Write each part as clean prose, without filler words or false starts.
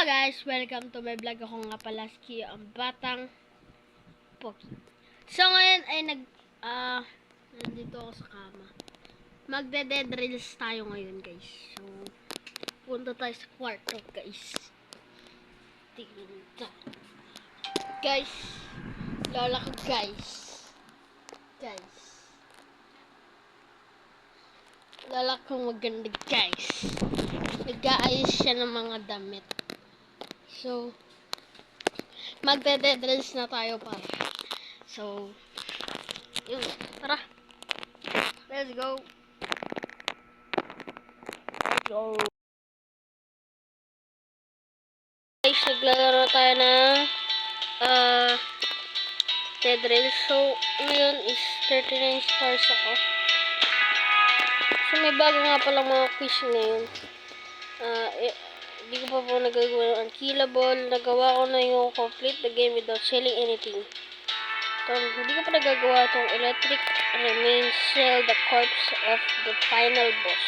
Guys, welcome to my vlog. Ako nga pala si Kio, ang batang Poki. So ngayon ay nandito ako sa kama. Magde-dead drills tayo ngayon, guys. So punta tayo sa kwarto, guys. Tingnan nito. Guys, lola ko, guys. Lola ko maganda, guys. Nag-aayos siya ng mga damit. So, magde-dead drills na tayo para. So, yun. Tara. Let's go. Guys, naglalaro tayo ng dead drills. So, ngayon is 39 stars ako. So, may bago nga palang mga quiz ngayon. Hindi ko pa po nagagawa ng unkillable. Nagawa ko na yung complete the game without selling anything. Hindi ko pa nagagawa itong electric remains sell the corpse of the final boss.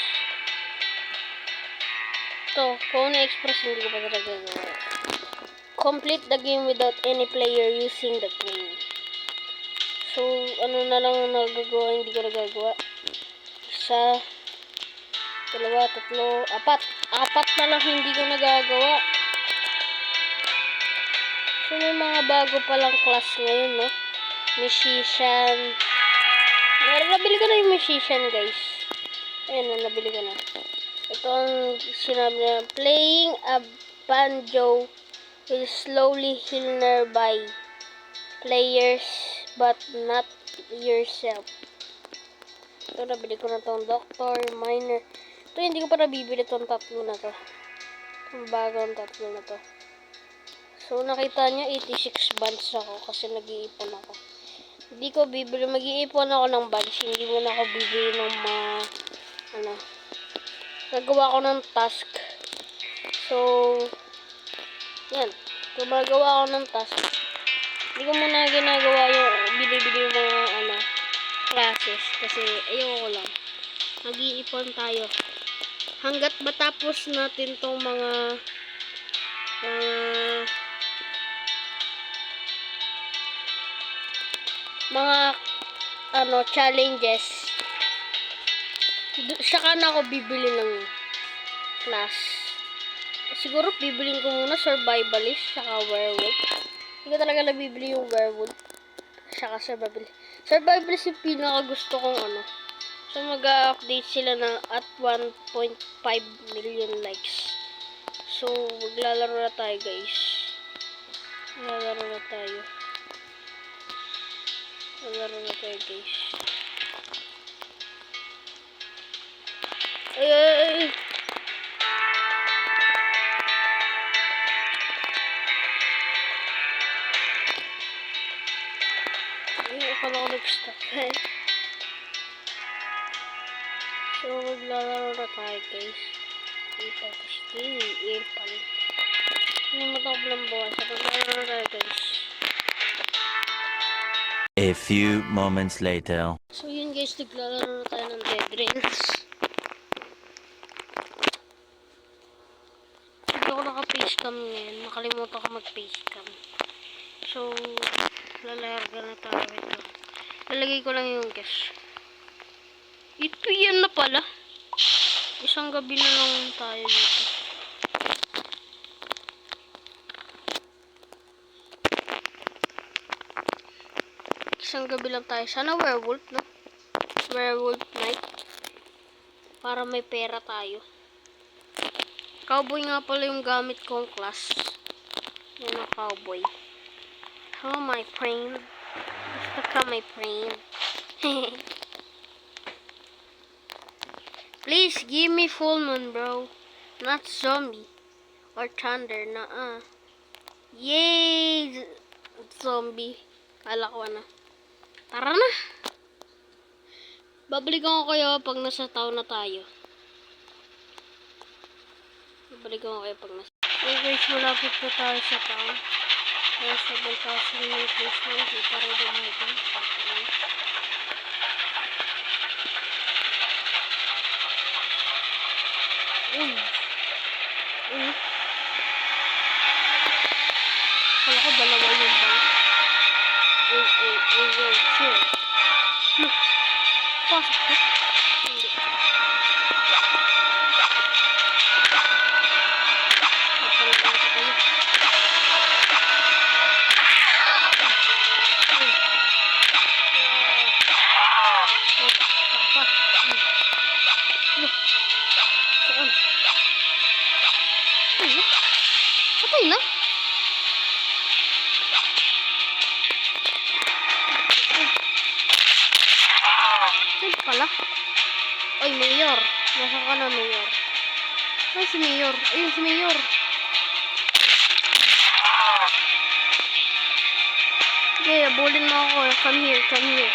Ito, Pony Express hindi ko pa nagagawa. Complete the game without any player using the game. So, ano na lang nagagawa, hindi ko nagagawa. Isa, dalawa, tatlo, apat na lang hindi ko nagagawa. So may mga bago palang class ngayon, no? Musician. Nabili ko na yung musician, guys. Ayan, nabili ko na. Ito ang sinabi na, playing a banjo will slowly heal nearby players but not yourself. Ito, nabili ko na itong Doctor, Minor. Ito, hindi ko pa nabibili itong tatlo na to. Itong bagong tatlo na to. So, nakita nyo, 86 bands ako kasi nag-iipon ako. Hindi ko bibili, mag-iipon ako ng bands. Hindi mo na ako bibili ng mga, nagawa ko ng task. So, yan. Gumagawa ako ng task. Hindi ko muna ginagawa yung, bili-bili yung mga, classes. Kasi, ayoko lang. Mag-iipon tayo. Hanggat matapos natin tong mga challenges, saka na ako bibili ng class. Siguro bibilin ko muna survivalist saka werewolf. Hindi ko talaga nabibili yung werewolf saka survivalist yung pinaka gusto kong So, mag-update sila ng at 1.5 million likes. So, maglalaro na tayo, guys. Maglalaro na tayo, guys. Ay! Ay, akala ko nag-stop. So, maglalaro na tayo, guys. Ito, kasi i-impal. Hindi mo ito lang buwan. So, maglalaro na tayo, guys. A few moments later. So, yun, guys. Naglalaro na tayo ng dead drills. Hindi ako naka-facecam ngayon. Nakalimutan ko mag-facecam. So, lalarga na tayo ito. Lalagay ko lang yung guess. Ito yan na pala. Isang gabi na lang tayo dito. Isang gabi lang tayo. Sana werewolf, no? Werewolf night. Para may pera tayo. Cowboy nga pala yung gamit kong class. Yan ang cowboy. Hello, my friend. Let's become my friend. Please, give me full moon, bro. Not zombie. Or thunder, na Yay! Zombie. Kala ko Tara na! Babalikan ko kayo pag nasa town na tayo. So guys, malapit na tayo sa town. Kaya 7,000 meters na. Hindi pa rin dumating. Kala ko dalawa yung bank. Yo, chill. Look, pasok ko. Hindi. Patay na? Saan pala? Ay, Mayor. Nasaan ka na, Mayor? Ay, si Mayor. Ayun, si Mayor. Okay, abulin mo ako. Come here, come here.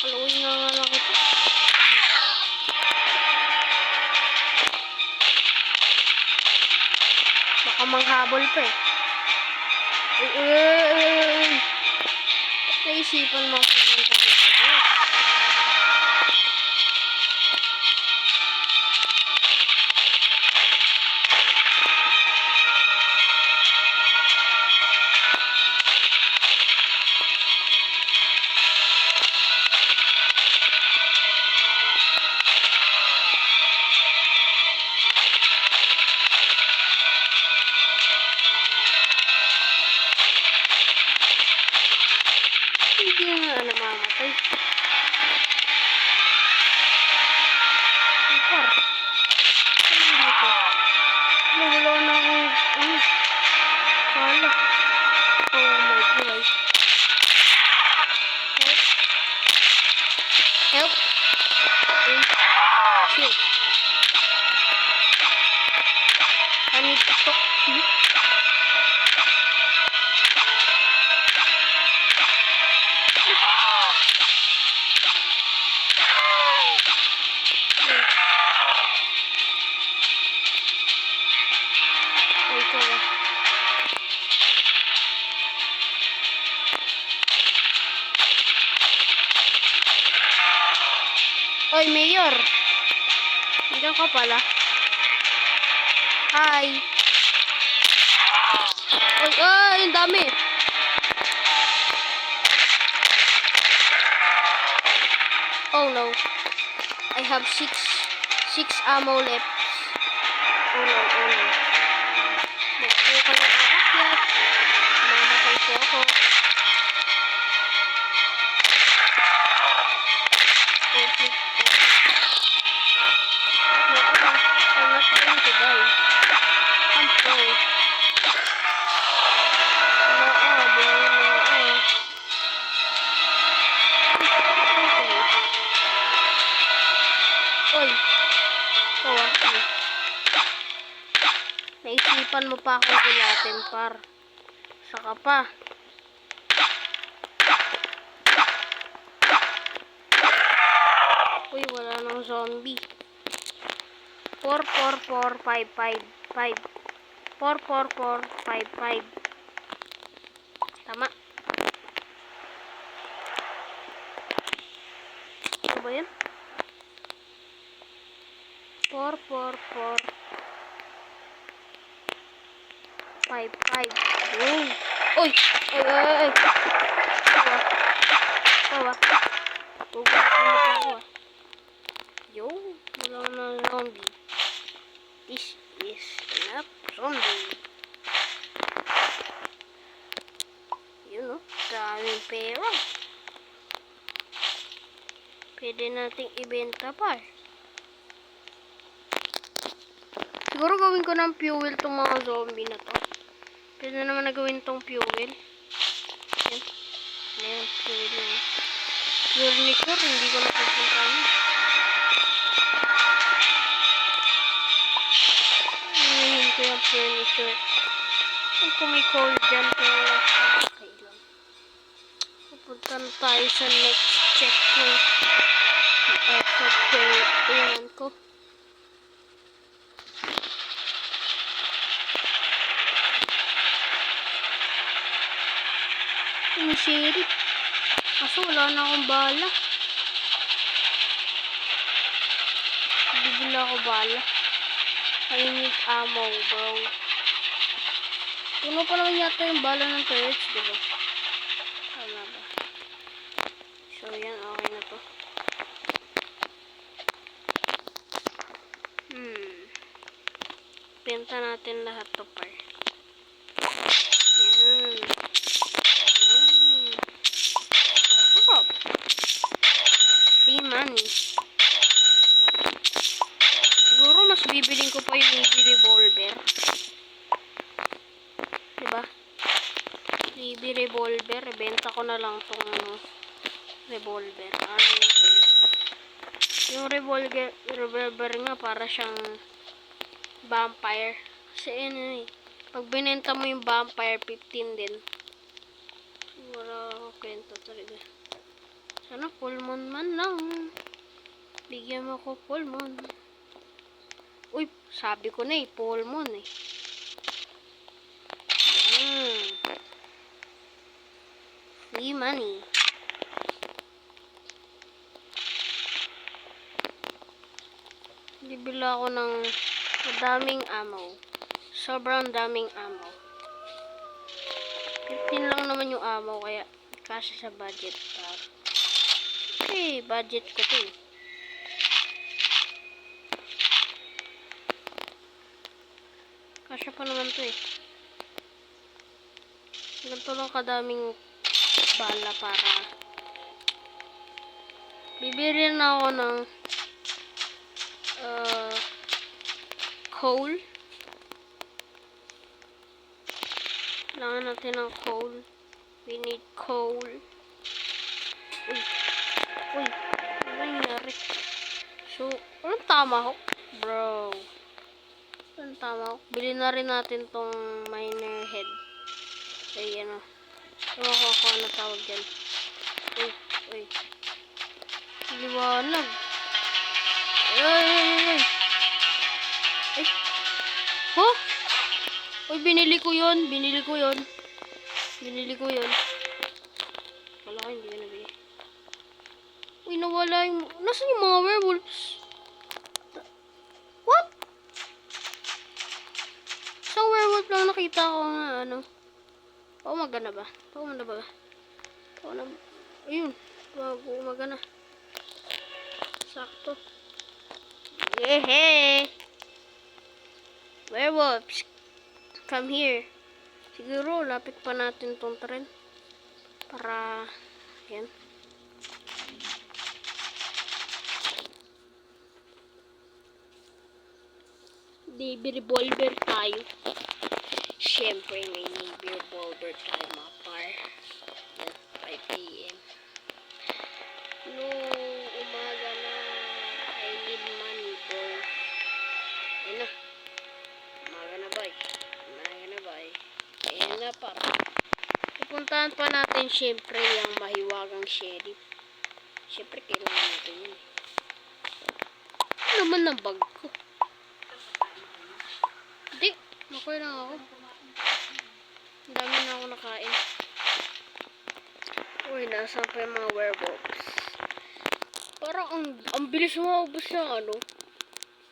Haluin nga nga lang ito. Baka manghabol pa eh. Naisipan mo pumunta dito. Hindi nga namamatay. Par. Ano dito? Wala na akong Kala. Oh my God. Help. Help. Shit. I need to talk. Oy, Mayor. Nandiyan ka pala. Hi. Oy, ay, ang dami. Oh no. I have six ammo left. Oh no, oh no. Magpo ka ng aakyat. Mamatay po ako. Okay. No, I'm not going to die. I'm pro. No, bro, no. Oy. Ikaw naisipan mo pa akong gulatin, par. Saka pa. Uy, wala nang zombie. 4, 4, 4, 5, 5, 5. 4, 4, 4, 5, 5. Tama. Ano ba yan? 4, 4, 4. 5, 5. Boom. Uy! Uy, uy, uy! Tawa. Huwag mo pa ako. Yo, wala na zombie. This is not zombie. Yun o, daming pera. Pwede nating ibenta pa. Siguro gawin ko ng fuel tong mga zombie na to. Pwede naman na gawin tong fuel. Yan. Ayan, fuel na yun. Furniture, hindi ko napupuntahan. Ayan ko yung furniture. Ay, kung may coal dyan, pero okay lang. Pupunta na tayo sa next checkpoint. Effort ko yung ko. Yung sheriff. Kaso wala na akong bala. Bibili ako bala. I need ammo, bro. Puno pa naman yata yung bala ng turrets, diba? Tama ba? So, yan. Okay na to. Benta natin lahat to, par. Yan. Oh. Free money. Siguro mas bibiling ko pa yung Navy revolver. Diba? Navy revolver. Benta ko na lang tong revolver. Ano yun? Yung revolver nga para siyang vampire. Kasi ano eh. Pag binenta mo yung vampire, 15 din. Wala ako kwenta talaga. Sana full moon man lang. Bigyan mo ko full moon. Uy, sabi ko na eh, full moon eh. Free money. Bibila ako ng daming ammo. Sobrang daming ammo. 15 lang naman yung ammo, kaya kasi sa budget. Okay, budget ko to eh. Kasya pa naman to eh. Ganito lang kadaming bala para bibili na ako ng coal. Kailangan natin ng coal. We need coal. Uy. Uy. Ano nangyari? So, anong tama ko? Bro. Anong tama ko? Bili na rin natin tong miner head. Ay, ano. Ewan ko ako ano tawag dyan. Uy. Uy. Liwanag. Ay. Ay. Huh? Uy, binili ko yun. Binili ko yun. Wala ko, hindi ko nabili. Uy, nawala yung... Nasaan yung mga werewolves? What? Isang werewolf lang nakita ko nga, ano. Umaga na ba? Ayun. Umaga na. Sakto. Yehe! Werewolves! Come here. Siguro, lapit pa natin tong tren. Para, yan. Navy revolver tayo. Siyempre, may Navy revolver tayo, mga par. 5 PM. No, umaga na. I need money, bro. Ayun na. Umaga na, boy. Ayun na, par. Pupuntahan pa natin, siyempre, yung mahiwagang sheriff. Siyempre, kailangan natin yun. Ano naman ang bag ko? Hindi. Makoy lang ako. Ang dami na ako nakain. Uy, nasaan pa yung mga werewolves? Parang ang bilis maubos ng ano,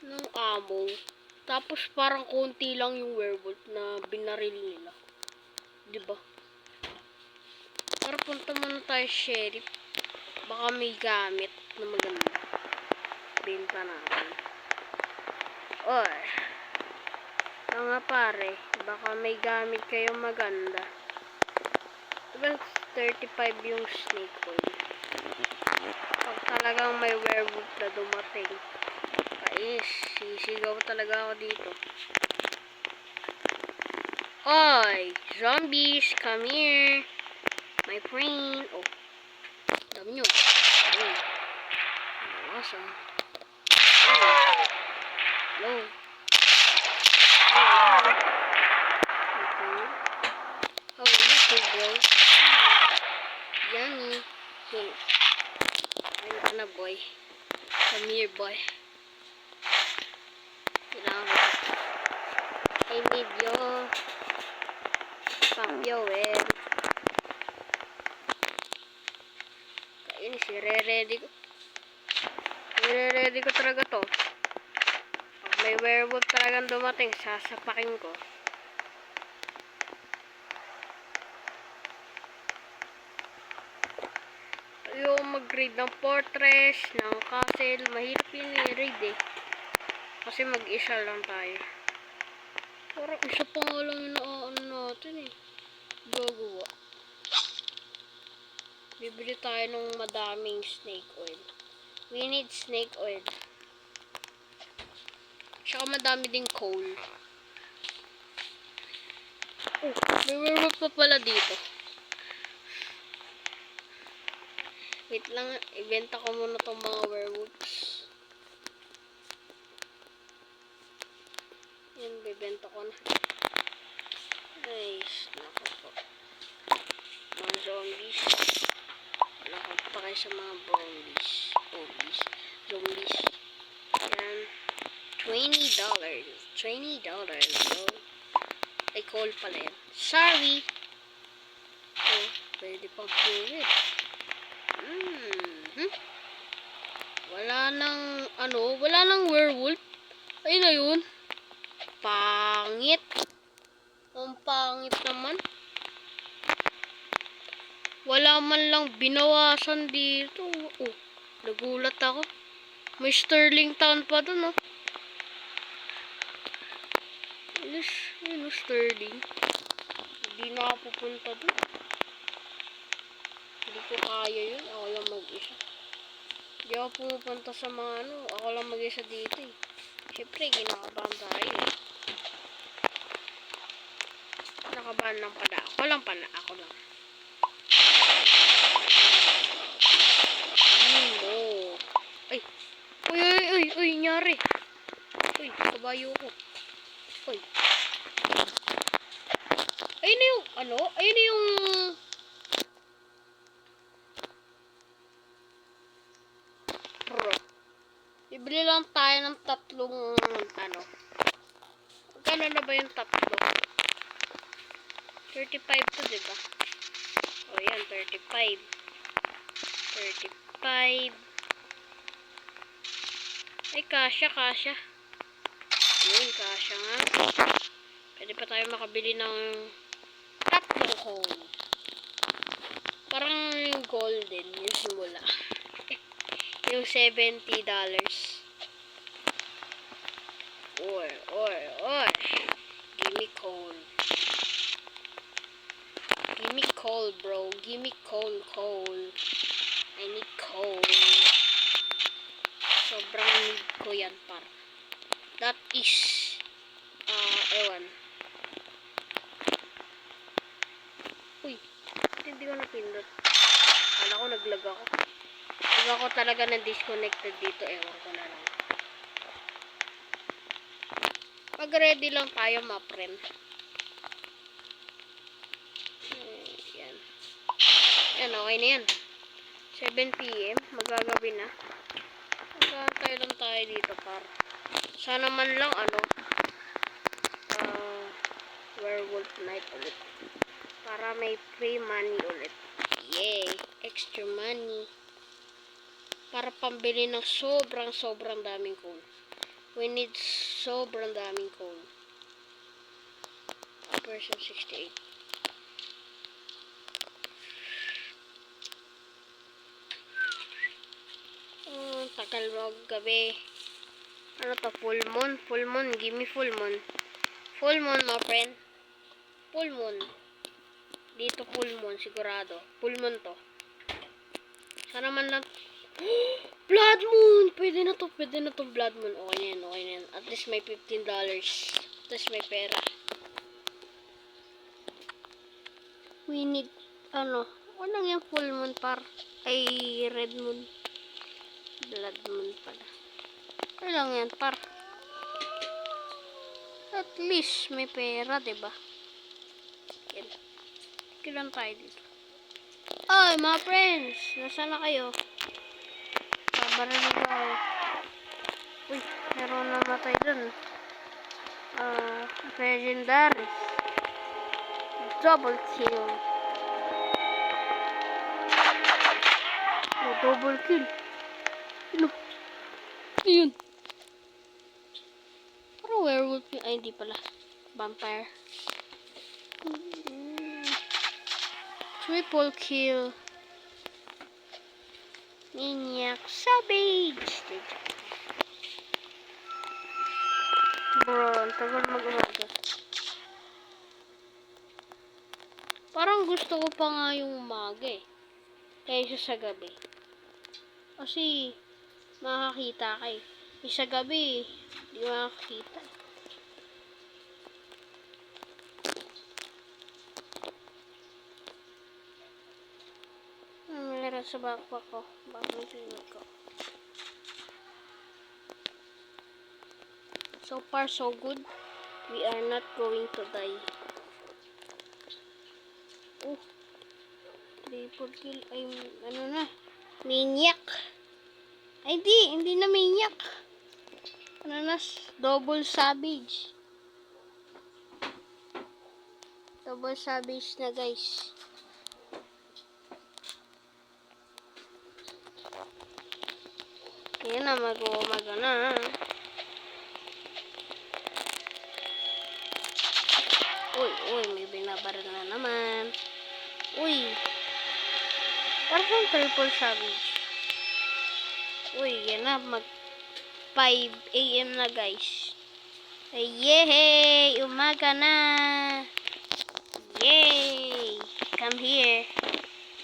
ng ammo. Tapos parang konti lang yung werewolf na binaril nila. Diba? Tara, punta muna tayo, sheriff. Baka may gamit na maganda. Benta natin. Oy. Mga pare, baka may gamit kayong maganda. Diba 35 yung snake oil? Pag talagang may werewolf na dumating, kais, sisigaw talaga ako dito. Oy, zombies, come here. My friend. Oh, dami nyo. Oh, awesome. Hello. How are you two, bro? Yummy. Hey. Ayun ka na, boy. Come here, boy. Kailangan ko. I need you. Pump your head. Kain, sire-ready ko. Sire-ready ko talaga to. Pag may werewolf talagang dumating, sasapakin ko. Ayoko mag-raid ng fortress, ng castle. Mahirap yun i-raid eh. Kasi mag-isa lang tayo. Parang isa pa nga lang yung ano natin eh. Gagawa. Bibili tayo ng madaming snake oil. We need snake oil. Tsaka madami ding coal. Oh, may werewolf pa pala dito. Wait lang, ibenta ko muna tong mga werewolves. Yan, bibenta ko na. Nice, naku po. Mga zombies. Wala ko pa kayo sa mga zombies. Yan. $20. $20, bro. Ay, call pala yan. Sorry. Oh, pwede pang fuel. Wala nang werewolf. Ayun na yun. Pangit. Ang pangit naman. Wala man lang binawasan dito. Oh, nagulat ako. May Sterling Town pa dun, oh. Yun, Sterling. Hindi na ako pupunta dun. Hindi ko kaya yun. Ako lang mag-isa. Hindi ako pumupunta sa mga ako lang mag-isa dito eh. Siyempre, kinakabahan tayo eh. Nakabahan lang pala. Ako lang. Oh. Ay. Uy, nyari. Uy, kabayo ko. Uy. Ayun na yung, ayun na yung bibili lang tayo ng tatlong magkano na ba yung tatlo? 35 to, diba? O yan, 35. Ay, kasya. Yun, kasya nga. Pwede pa tayo makabili ng tatlong coal. Parang yung golden, yung simula. Yung $70. Or. Gimme coal. Gimme coal, bro. Gimme coal. I need coal. Sobrang need ko yan, par. That is, ewan. Uy, hindi ko napindot. Kala ko naglag ako. Pag ako talaga na-disconnected dito, ewan ko na lang. Pag ready lang tayo, ma friend. Yan. Yan, okay na yan. 7 PM, magagabi na. Magkakantay lang tayo dito, par. Sana man lang, werewolf night ulit. Para may free money ulit. Yay! Extra money. Para pambili ng sobrang daming coal. We need sobrang daming coal. Version 68. Tagal mag gabi. Ano to? Full moon. Give me full moon. Full moon, my friend. Full moon. Dito full moon, sigurado. Full moon to. Sana man lang. Blood moon! Pwede na to blood moon. Okay na yan. At least may $15. At least may pera. We need, walang yung full moon par. Ay, red moon. Blood moon pala. Walang yan par. At least may pera, diba? Yan. Kilan tayo dito. Ay, mga friends! Nasaan na kayo? Baril ko. Uy, meron na matay dun. Legendary. Double kill. Double kill. Ano? Ayun. Ay, hindi pala. Vampire. Triple kill. Maniac Savage. Bro, ang tagal mag-umaga. Parang gusto ko pa nga yung umaga eh. Kaysa sa gabi. Kasi, makakita ka eh. Sa gabi, di makakita. Meron sa backpack ko. Bakit pinag ko? So far, so good. We are not going to die. Oh. Triple kill. Ay, ano na? Maniac. Ay, hindi na maniac. Ano na? Double savage. Double savage na, guys. Yan na, mag-umaga na. Uy, may binabaril na naman. Uy. Parang triple savage. Uy, yan na, mag 5 AM na, guys. Ay, yay! Umaga na! Yay! Come here.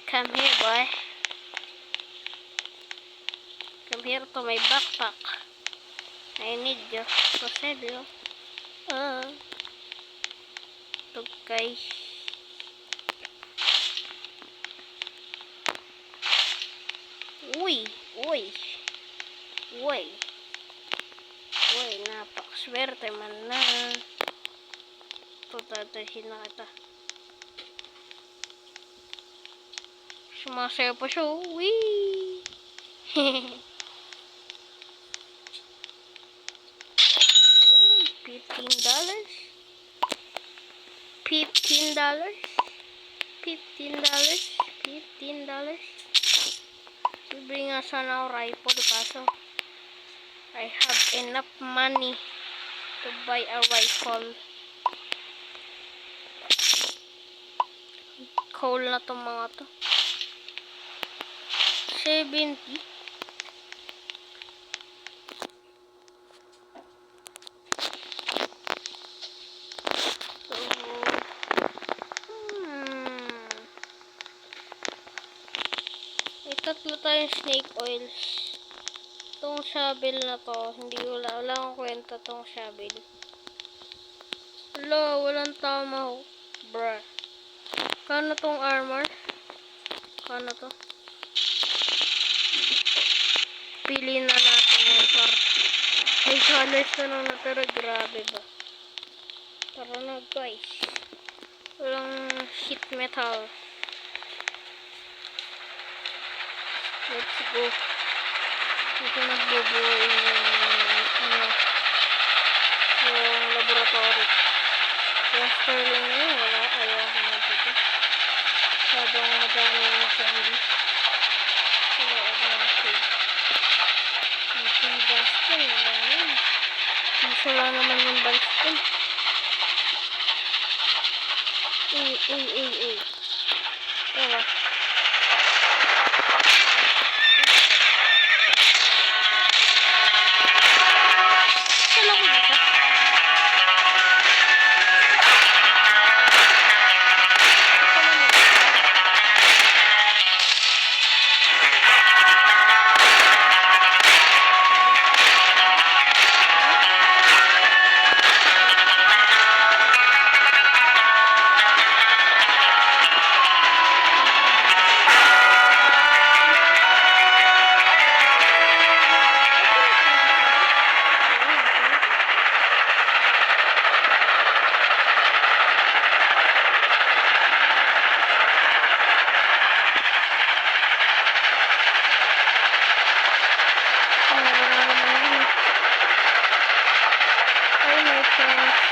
Come here, boy. Come here to my backpack. I need you. To save you. Ito, guys. Uy, napakaswerte man na. Ito, tatahin na kita. Sumasayaw pa siya. Wee! $15. We bring us on our rifle kaso I have enough money to buy a rifle. Coal na to mga to. 70. Tatlo tayong snake oils. Itong shovel na to, wala akong kwenta tong shovel. Walang tama. Bruh. Kano tong armor? Kano to? Pili na natin yan par. Ay, colors na lang natira. Grabe ba? Tara na, guys. Walang sheet metal. Let's go. Dito nagbubuo yung laboratory. Yung sterling na yun, wala. Ayaw ko na dito. Sabang madami yung zombies. Wala ako ng shade. Yung bastion, wala yun. Masala naman yung bastion. Uy. Ewa. Hi, my friends.